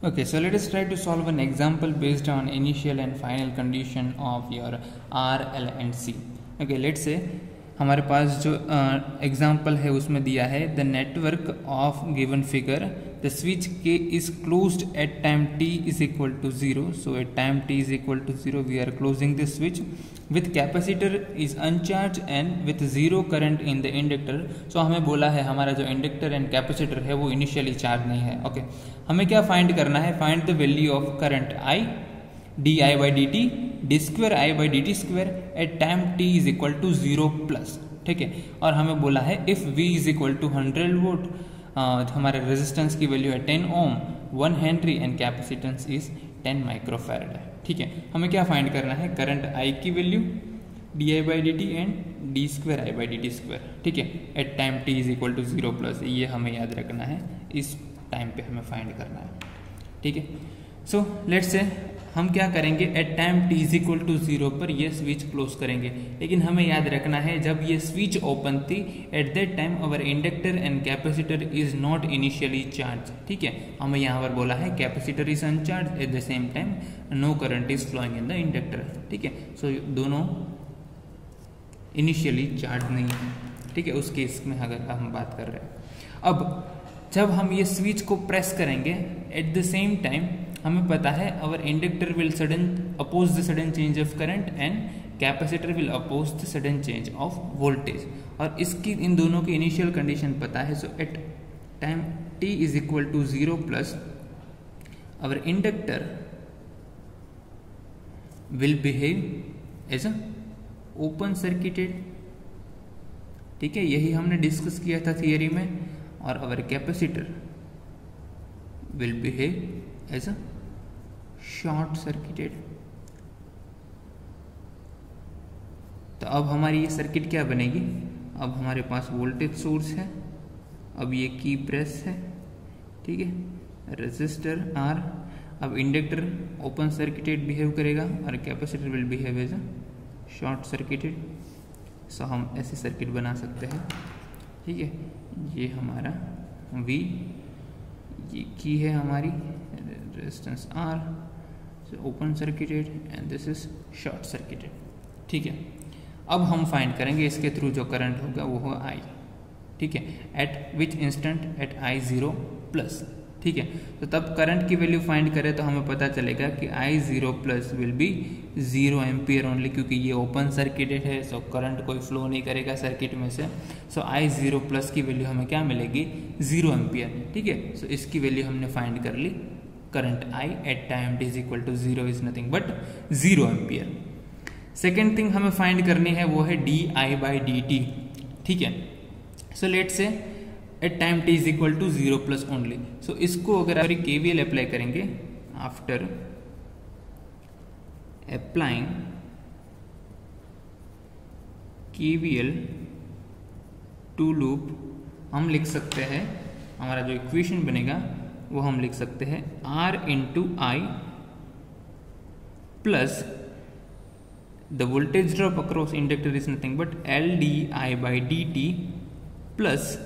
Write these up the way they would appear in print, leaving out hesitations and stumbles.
Okay, so let us try to solve an example based on initial and final condition of your R, L and C. Okay, let's say हमारे पास जो example है उसमें दिया है the network of given figure the switch K is closed at time t is equal to 0. So at time t is equal to 0 we are closing this switch with capacitor is uncharged and with zero current in the inductor. So हमें बोला है हमारा जो inductor and capacitor है वो initially charge नहीं है. Okay, हमें क्या फाइंड करना है? Find the value of current I D I by D T D square I by D T square at time t is equal to 0 plus. ठीक है, और हमें बोला है if v is equal to 100 volt, हमारे resistance की value है 10 ohm, 1 henry and capacitance is 10 microfarad है. ठीक है, हमें क्या फाइंड करना है? करंट I की value D I by D T and D square I by D T square. ठीक है, at time t is equal to 0 plus, ये हमें याद रखना है, इस टाइम पे हमें फाइंड करना है. ठीक है, सो लेट्स से हम क्या करेंगे? At time t is equal to 0 पर ये स्विच क्लोज करेंगे, लेकिन हमें याद रखना है जब ये स्विच ओपन थी at that time our inductor and capacitor is not initially charge. ठीक है, हमें यहाँ पर बोला है capacitor is uncharge at the same time no current is flowing in the inductor. ठीक है, सो दोनों इनिशियली चार्ज नहीं है. ठीक है, उस केस में अगर हम बात कर रहे हैं, अब जब हम ये स्विच को प्रेस करेंगे एट द सेम टाइम हमें पता है our inductor will oppose the sudden change of current and capacitor will oppose the sudden change of voltage, और इसकी इन दोनों की इनिशियल कंडीशन पता है. So at time t is equal to 0 plus our inductor will behave as a open circuited. ठीक है, यही हमने डिस्कस किया था थियरी में. और our capacitor will behave as a short circuited. तो अब हमारी ये सर्किट क्या बनेगी? अब हमारे पास वोल्टेज सोर्स है, अब ये की प्रेस है. ठीक है, रेजिस्टर R, अब इंडक्टर ओपन सर्किटेड बिहेव करेगा और capacitor will behave as a short circuited. So हम ऐसे सर्किट बना सकते हैं. ठीक है, ये हमारा V, ये की है हमारी resistance R, open circuited and this is short circuited. ठीक है, अब हम फाइंड करेंगे इसके थ्रू जो करंट होगा वो होगा I. ठीक है, at which instant? At I 0 plus. ठीक है, तो तब करंट की वैल्यू फाइंड करें तो हमें पता चलेगा कि I 0 plus will be 0 ampere only, क्योंकि ये ओपन सर्किटेड है. सो करंट कोई फ्लो नहीं करेगा सर्किट में से. सो I 0 प्लस की वैल्यू हमें क्या मिलेगी? 0 एम्पियर. ठीक है, सो इसकी वैल्यू हमने फाइंड कर ली. Current I at time t is equal to 0 is nothing but 0 ampere. Second thing हमें फाइंड करनी है वो है d I by D t. ठीक है, so let's say at time t is equal to 0 plus only. So इसको अगर आप KVL अप्लाई करेंगे, after applying KVL to loop, हम लिख सकते हैं हमारा जो इक्वेशन बनेगा वो हम लिख सकते हैं R into I plus the voltage drop across inductor is nothing but L D I by D T plus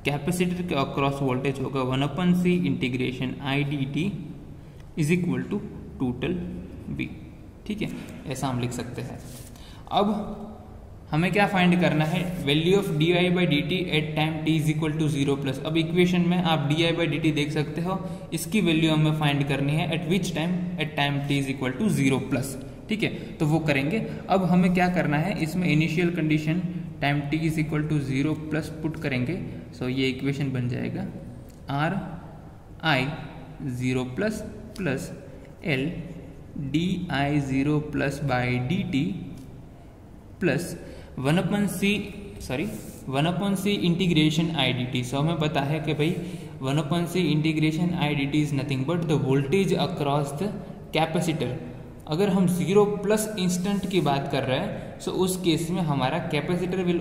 capacitor के अक्रॉस वोल्टेज होगा 1/c integration I D T is equal to total V. ठीक है, ऐसा हम लिख सकते हैं. अब हमें क्या फाइंड करना है? Value of D I by D T at time t is equal to 0 plus. अब इक्वेशन में आप D I by D T देख सकते हो, इसकी वैल्यू हमें फाइंड करनी है at which time? At time t is equal to 0 plus. ठीक है, तो वो करेंगे. अब हमें क्या करना है? इसमें initial condition time t is equal to 0 plus put करेंगे. सो ये इक्वेशन बन जाएगा R I 0 plus plus L D i 0 plus by D T plus 1/c integration i d t. So हमें पता है कि भाई 1/c integration i d T is nothing but the voltage across the capacitor. अगर हम 0 plus instant की बात कर रहे हैं सो उस केस में हमारा capacitor will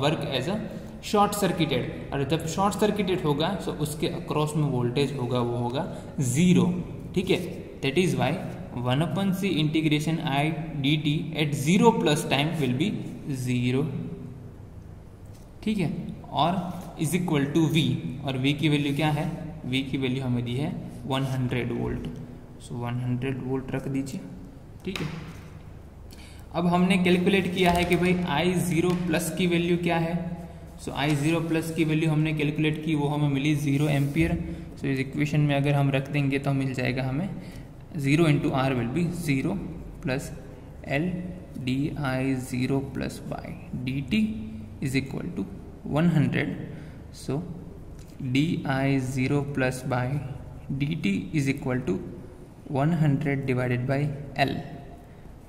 work as a short circuited, और जब शॉर्ट सर्किटेड होगा सो उसके अक्रॉस में वोल्टेज होगा वो होगा 0. ठीक है, that is y 1/c integration i d T at 0 plus time will be 0. ठीक है, और इज इक्वल टू V, और V की वैल्यू क्या है? V की वैल्यू हमें दी है 100 वोल्ट। सो 100 वोल्ट रख दीजिए, ठीक है। अब हमने कैलकुलेट किया है कि भाई I0 प्लस की वैल्यू क्या है। सो I0 प्लस की वैल्यू हमने कैलकुलेट की, वो हमें मिली 0 एम्पियर। सो इस इक्वेशन में अगर हम रख देंगे तो मिल जाएगा हमें 0 into R will be 0 plus L di0 plus by dt is equal to 100। So di0 plus by dt is equal to 100 divided by L।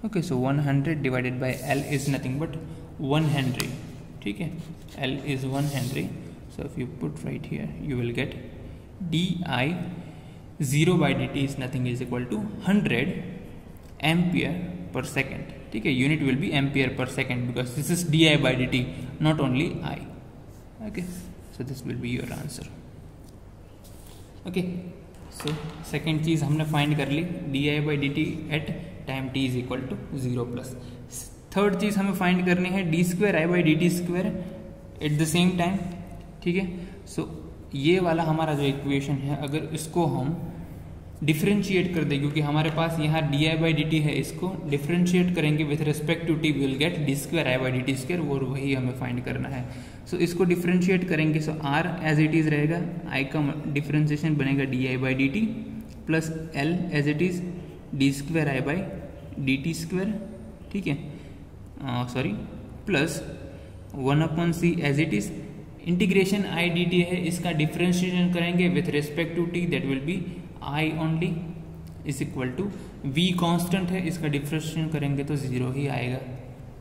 Okay, so 100 divided by L is nothing but 1 henry, ठीक है। L is 1 henry. So if you put right here you will get di0 by dt is nothing is equal to 100 ampere per second, ठीक है। Unit will be ampere per second because this is di by dt, not only I। Okay, so this will be your answer. Okay, so second चीज हमने find कर ली, di by dt at time t is equal to 0 plus. Third चीज हमें find करनी है d square i by dt square at the same time, ठीक है। सो ये वाला हमारा जो इक्वेशन है, अगर इसको हम डिफ्रेंशिएट कर दे, क्योंकि हमारे पास यहाँ di बाई dt है, इसको डिफ्रेंशिएट करेंगे with respect to t will get d square i by dt square, और वही हमें फाइंड करना है। सो इसको डिफ्रेंशिएट करेंगे, so r as it is रहेगा, i का डिफ्रेंशिएशन बनेगा di by dt plus l as it is d square i by dt square, ठीक है, sorry, plus 1/c as it is integration i dt है, इसका differentiation करेंगे with respect to t, that will be I only is equal to v constant है, इसका differentiation करेंगे तो 0 ही आएगा,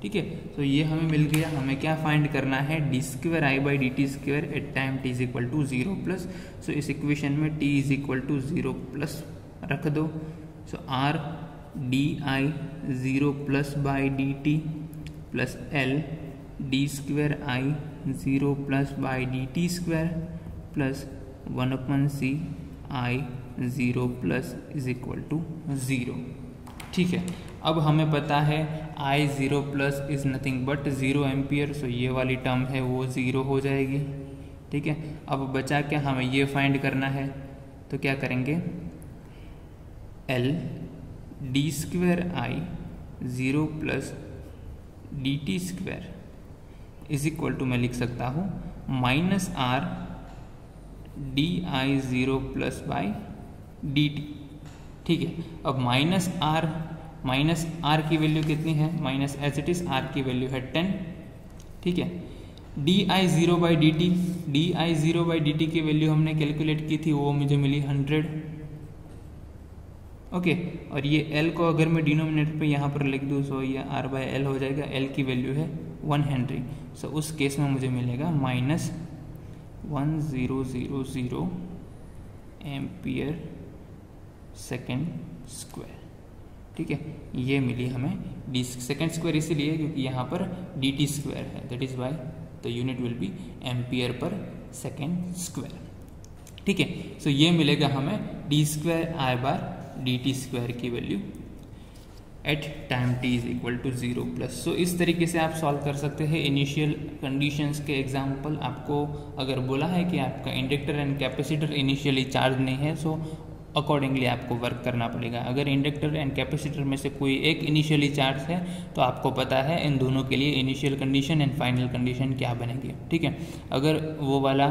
ठीक है। तो ये हमें मिल गया। हमें क्या फाइंड करना है, d square i by dt square at time t is equal to 0 plus. So इस इक्वेशन में t is equal to 0 plus रख दो। So r di0 plus by dt plus l d square i 0 plus by dt square plus 1/c i 0 plus is equal to 0, ठीक है। अब हमें पता है I0 plus is nothing but 0 ampere. So ये वाली टर्म है वो 0 हो जाएगी, ठीक है। अब बचा क्या, हमें ये फाइंड करना है, तो क्या करेंगे, L d square i 0 plus dt square is equal to, मैं लिख सकता हूँ minus r di0 plus by dt, ठीक है। अब माइनस r की वैल्यू कितनी है, minus as it is r की वैल्यू है 10, ठीक है। di0 बाई dt की वैल्यू हमने कैलकुलेट की थी, वो मुझे मिली 100, ओके। और ये l को अगर मैं डिनोमिनेटर पे यहाँ पर लिख दूँ, सो ये r बाई l हो जाएगा, l की वैल्यू है 1 हेनरी। सो उस केस में मुझे मिलेगा माइनस 1000 एम्पियर सेकेंड स्क्वायर, ठीक है। ये मिली हमें डी सेकेंड स्क्वायर इसीलिए क्योंकि यहाँ पर dt स्क्वायर है, that is why the unit will be ampere per second square, ठीक है। सो ये मिलेगा हमें d square i by dt square की value at time t is equal to 0 plus. So इस तरीके से आप सॉल्व कर सकते हैं इनिशियल कंडीशंस के एग्जाम्पल। आपको अगर बोला है कि आपका inductor and capacitor initially charge नहीं है, सो अकॉर्डिंगली आपको वर्क करना पड़ेगा। अगर इंडक्टर एंड कैपेसिटर में से कोई एक इनिशियली चार्ज है तो आपको पता है इन दोनों के लिए initial condition and final condition क्या बनेगी, ठीक है। अगर वो वाला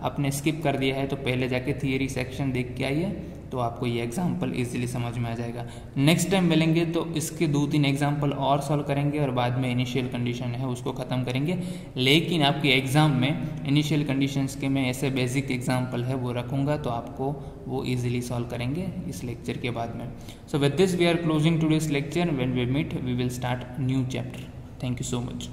आपने स्किप कर दिया है तो पहले जाके थियरी सेक्शन देख के आइए, तो आपको ये एग्जाम्पल इजीली समझ में आ जाएगा। नेक्स्ट टाइम मिलेंगे तो इसके 2-3 एग्जाम्पल और सॉल्व करेंगे और बाद में इनिशियल कंडीशन है उसको ख़त्म करेंगे। लेकिन आपके एग्ज़ाम में इनिशियल कंडीशंस के मैं ऐसे बेसिक एग्जाम्पल है वो रखूँगा, तो आपको वो इजीली सॉल्व करेंगे इस लेक्चर के बाद में। So with this we are closing today's lecture. When we meet we will start new chapter. Thank you so much.